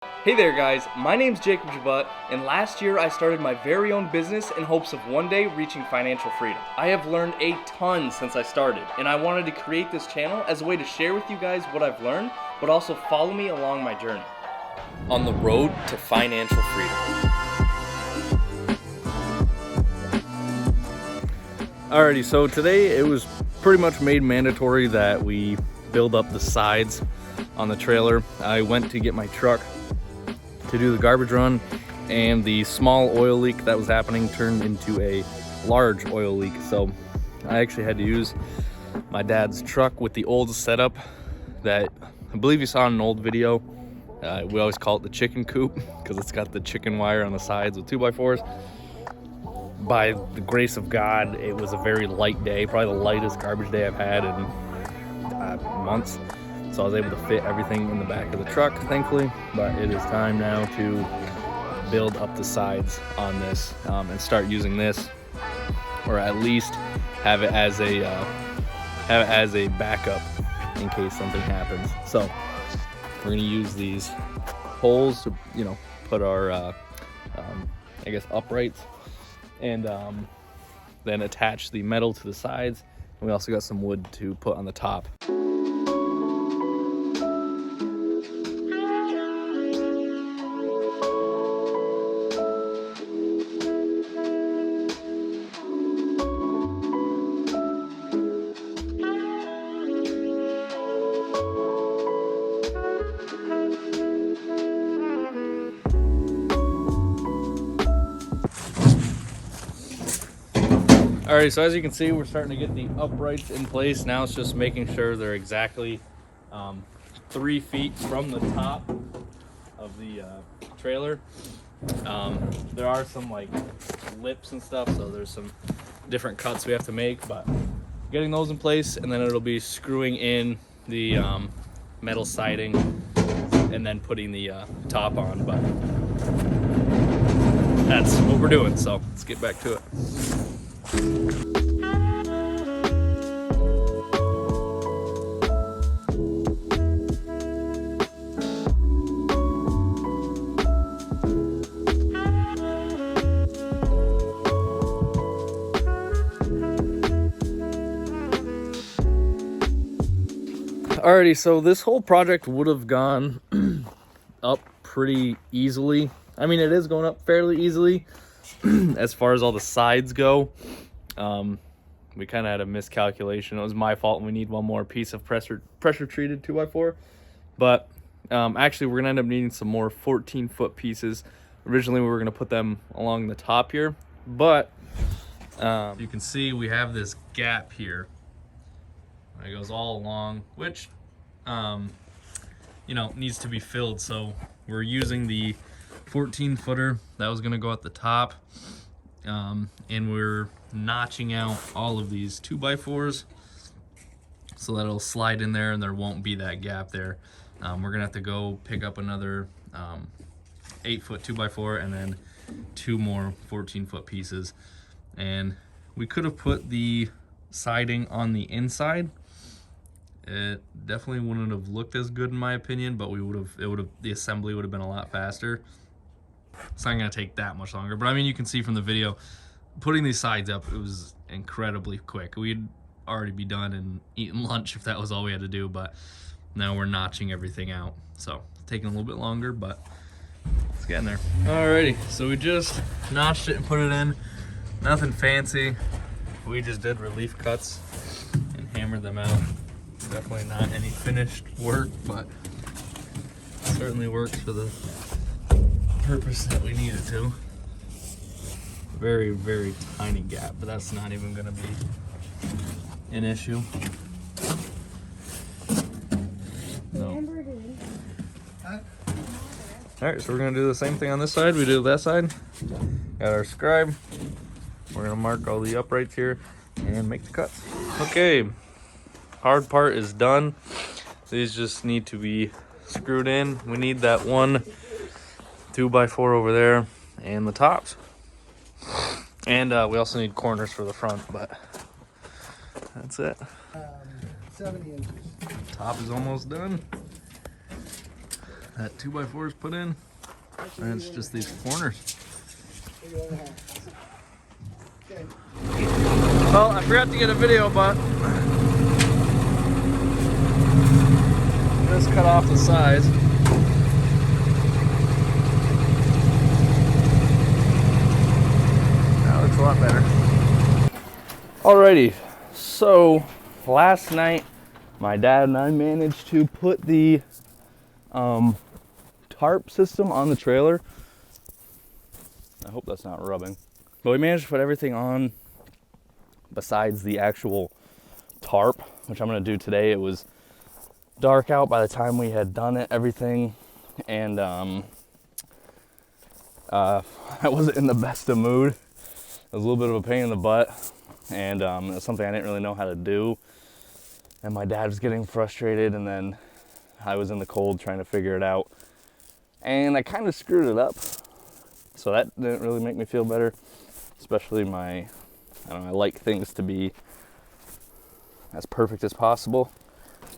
Hey there guys, my name's Jacob Jabut, and last year I started my very own business in hopes of one day reaching financial freedom. I have learned a ton since I started, and I wanted to create this channel as a way to share with you guys what I've learned, but also follow me along my journey. On the road to financial freedom. Alrighty, so today it was pretty much made mandatory that we build up the sides on the trailer. I went to get my truck to do the garbage run, and the small oil leak that was happening turned into a large oil leak. So I actually had to use my dad's truck with the old setup that I believe you saw in an old video. We always call it the chicken coop because it's got the chicken wire on the sides with 2x4s. By the grace of God, it was a very light day, probably the lightest garbage day I've had in months. So I was able to fit everything in the back of the truck, thankfully. But it is time now to build up the sides on this and start using this, or at least have it as a backup in case something happens. So we're gonna use these holes to, put our I guess uprights, and then attach the metal to the sides. And we also got some wood to put on the top. Alright, so as you can see, we're starting to get the uprights in place. Now it's just making sure they're exactly 3 feet from the top of the trailer. There are some like lips and stuff, so there's some different cuts we have to make, but getting those in place, and then it'll be screwing in the metal siding and then putting the top on. But that's what we're doing, so let's get back to it. Alrighty, so this whole project would have gone up pretty easily. I mean, it is going up fairly easily as far as all the sides go. We kind of had a miscalculation. It was my fault, and we need one more piece of pressure treated 2x4. But actually, we're gonna end up needing some more 14-foot pieces. Originally, we were gonna put them along the top here, but you can see we have this gap here. It goes all along, which needs to be filled. So we're using the 14-footer that was gonna go at the top, and we're notching out all of these 2x4s so that it'll slide in there and there won't be that gap there. We're gonna have to go pick up another 8-foot 2x4 and then 2 more 14-foot pieces. And we could have put the siding on the inside. It definitely wouldn't have looked as good in my opinion, but the assembly would have been a lot faster. It's not gonna take that much longer, but I mean, you can see from the video, putting these sides up, it was incredibly quick. We'd already be done and eating lunch if that was all we had to do, but now we're notching everything out. So it's taking a little bit longer, but it's getting there. Alrighty, so we just notched it and put it in. Nothing fancy. We just did relief cuts and hammered them out. Definitely not any finished work, but it certainly works for the purpose that we need it to. Very, very tiny gap, but that's not even gonna be an issue. No. Alright, so we're gonna do the same thing on this side we did that side. Got our scribe. We're gonna mark all the uprights here and make the cuts. Okay, hard part is done. These just need to be screwed in. We need that one 2x4 over there and the tops. And we also need corners for the front, but that's it. 70 inches. Top is almost done. that 2x4 is put in, and it's just these corners. Well, I forgot to get a video, but just cut off the sides. That looks a lot better. Alrighty, so last night my dad and I managed to put the tarp system on the trailer. I hope that's not rubbing. But we managed to put everything on besides the actual tarp, which I'm going to do today. It was dark out by the time we had done it, everything, and I wasn't in the best of mood. It was a little bit of a pain in the butt, and it was something I didn't really know how to do. And my dad was getting frustrated, and then I was in the cold trying to figure it out. And I kind of screwed it up. So that didn't really make me feel better. Especially I like things to be as perfect as possible.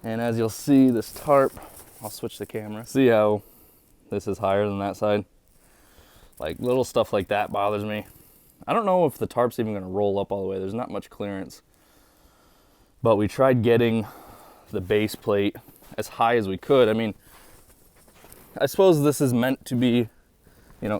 And as you'll see, this tarp, I'll switch the camera. See how this is higher than that side? Like little stuff like that bothers me. I don't know if the tarp's even gonna roll up all the way. There's not much clearance. But we tried getting the base plate as high as we could. I mean, I suppose this is meant to be,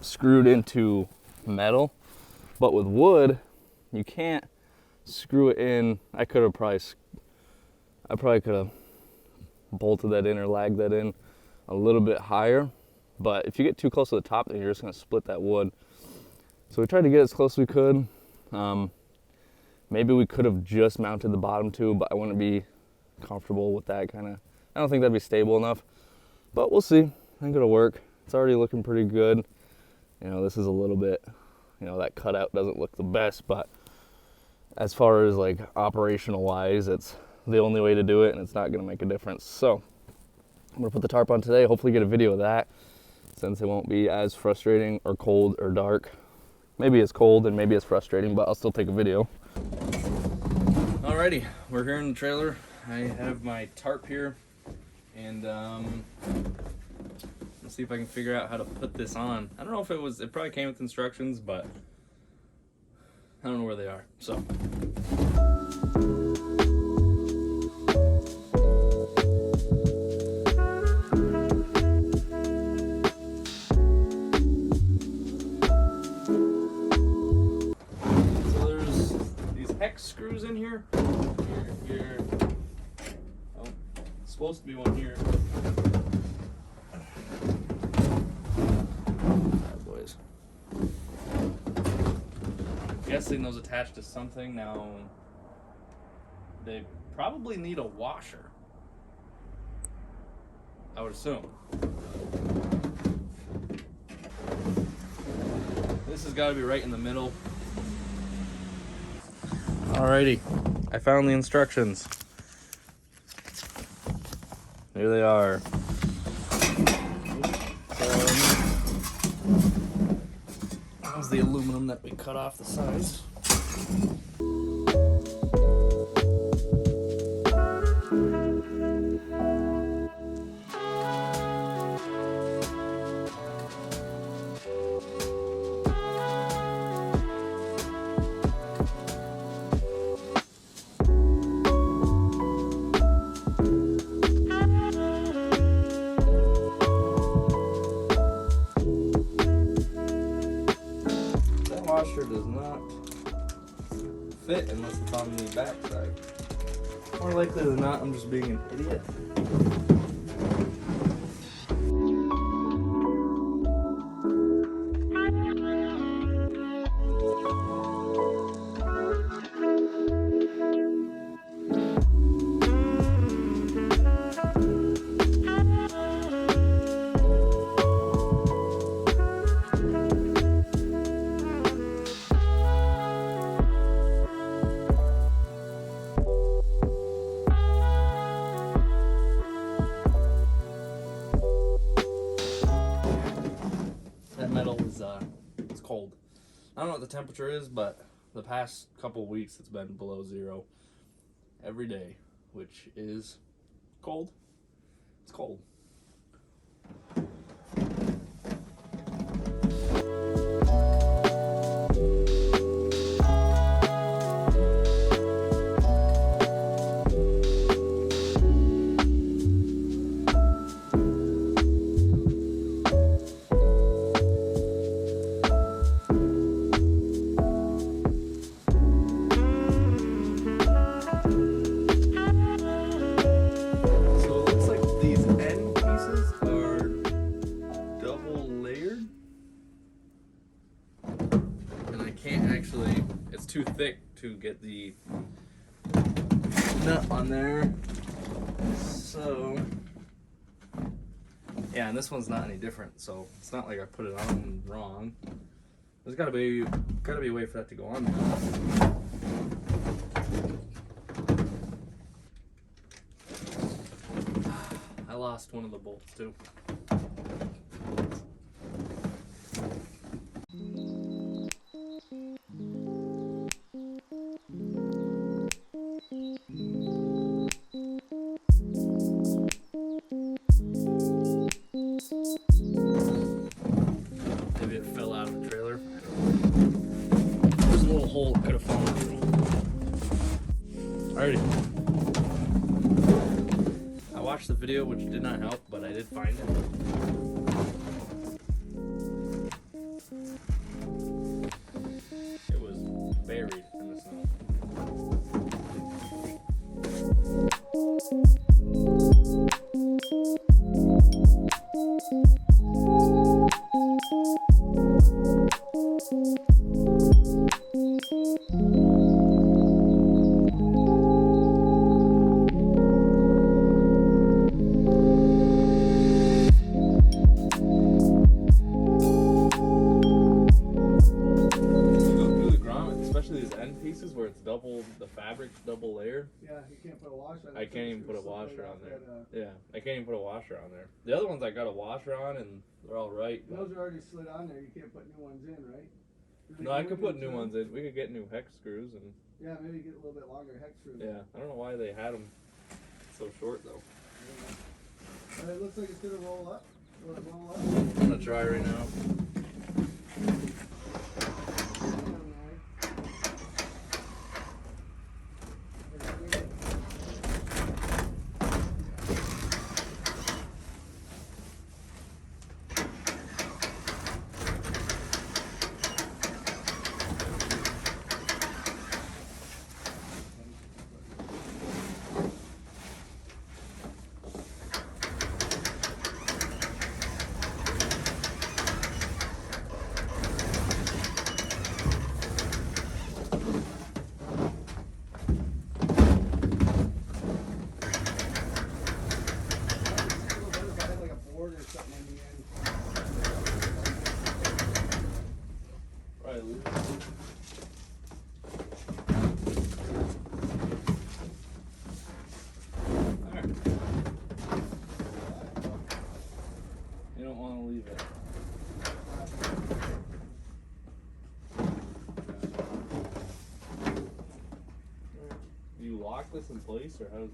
screwed into metal, but with wood, you can't screw it in. I probably could have bolted that in or lagged that in a little bit higher, but if you get too close to the top, then you're just gonna split that wood. So we tried to get as close as we could. Maybe we could have just mounted the bottom two, but I wouldn't be comfortable with that I don't think that'd be stable enough, but we'll see. I think it'll work. It's already looking pretty good. This is a little bit, that cutout doesn't look the best, but as far as like operational wise, it's the only way to do it, and it's not gonna make a difference. So I'm gonna put the tarp on today, hopefully get a video of that, since it won't be as frustrating or cold or dark. Maybe it's cold and maybe it's frustrating, but I'll still take a video. Alrighty, we're here in the trailer. I have my tarp here, and let's see if I can figure out how to put this on. I don't know if it probably came with instructions, but I don't know where they are, so. So there's these hex screws in here. Here. Oh, it's supposed to be one here. Guessing those attached to something. Now they probably need a washer, I would assume. This has got to be right in the middle. Alrighty, I found the instructions. Here they are. The aluminum that we cut off the sides. Washer does not fit unless it's on the back side. More likely than not, I'm just being an idiot. Metal is it's cold. I don't know what the temperature is, but the past couple weeks it's been below 0 every day, which is cold. It's cold. too thick to get the nut on there. So yeah, and this one's not any different, so it's not like I put it on wrong. There's gotta be a way for that to go on there. I lost one of the bolts too. Maybe it fell out of the trailer. There's a little hole it could have fallen through. Alrighty. I watched the video, which did not help, but I did find it. It was buried in the snow. Where it's double, the fabric's double layer. Yeah, you can't put a washer on. I can't even put a washer on there. Yeah, I can't even put a washer on there. The other ones I got a washer on and they're all right. Those are already slid on there. You can't put new ones in, right? No, I could put new ones in. We could get new hex screws and. Yeah, maybe get a little bit longer hex screws. Yeah, I don't know why they had them so short though. It looks like it's gonna roll up. Will it roll up? I'm gonna try right now. You don't want to leave it. You lock this in place, or how?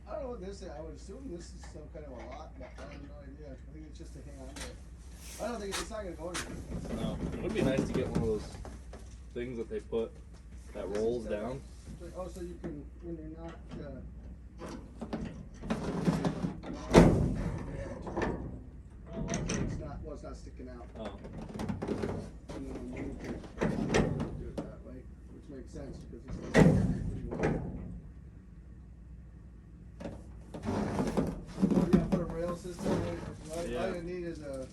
I don't know what this is. I would assume this is some kind of a lock, but I have no idea. I think it's just to hang on to it. I don't think it's not going to go anywhere. No. It would be nice to get one of those things that they put that rolls down. Oh, so you can, when you're not. It's not sticking out. Oh. And then you can do it that way, which makes sense because it's not pretty well. Yeah, put a rail system in. All you need is a.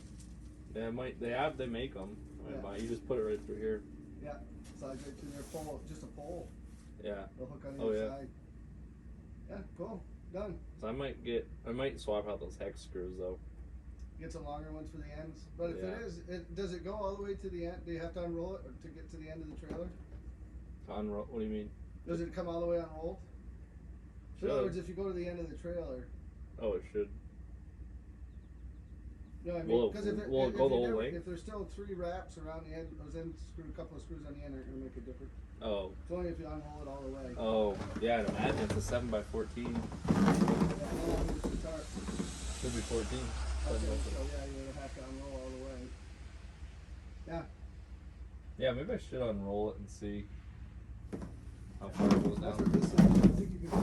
Yeah, they make them. Yeah. You just put it right through here. Yeah, side right to their pole, just a pole. Yeah. They'll hook on the side. Yeah, cool, done. So I might swap out those hex screws though. Get some longer ones for the ends. But if does it go all the way to the end? Do you have to unroll it or to get to the end of the trailer? Unroll? What do you mean? Does it come all the way unrolled? In other words, if you go to the end of the trailer. Oh, it should. No, I mean, because if there's still 3 wraps around the end, those ends screw, a couple of screws on the end are going to make a difference. Oh. It's only if you unroll it all the way. Oh, yeah, I'd imagine it's a 7x14. How long is the start? Should be 14. Okay, so yeah, you would have to unroll all the way. Yeah. Yeah, maybe I should unroll it and see how far it goes That's down. what this is. I think you can.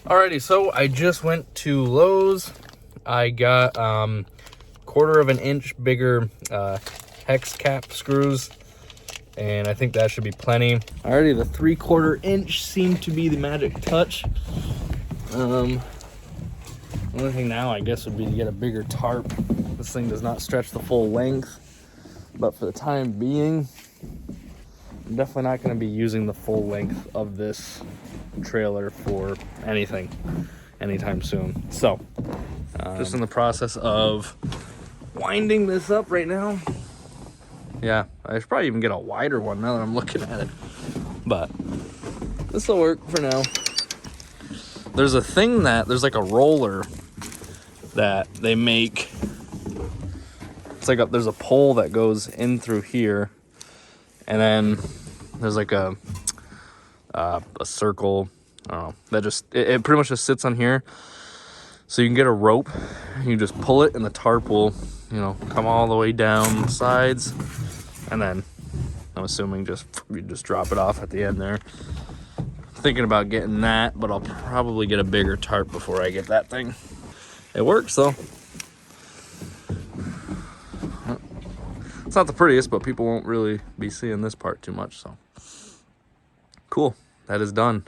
Alrighty, so I just went to Lowe's. I got 1/4 of an inch bigger hex cap screws, and I think that should be plenty. Alrighty, the 3/4 inch seemed to be the magic touch. The only thing now, I guess, would be to get a bigger tarp. This thing does not stretch the full length, but for the time being, I'm definitely not going to be using the full length of this trailer for anything anytime soon. So, just in the process of winding this up right now. Yeah, I should probably even get a wider one now that I'm looking at it. But this will work for now. There's there's like a roller that they make. It's like there's a pole that goes in through here, and then there's like a circle. I don't know. That just it pretty much just sits on here. So you can get a rope, you just pull it, and the tarp will, come all the way down the sides, and then I'm assuming you just drop it off at the end there. Thinking about getting that, but I'll probably get a bigger tarp before I get that thing. It works though. It's not the prettiest, but people won't really be seeing this part too much, so. Cool, that is done.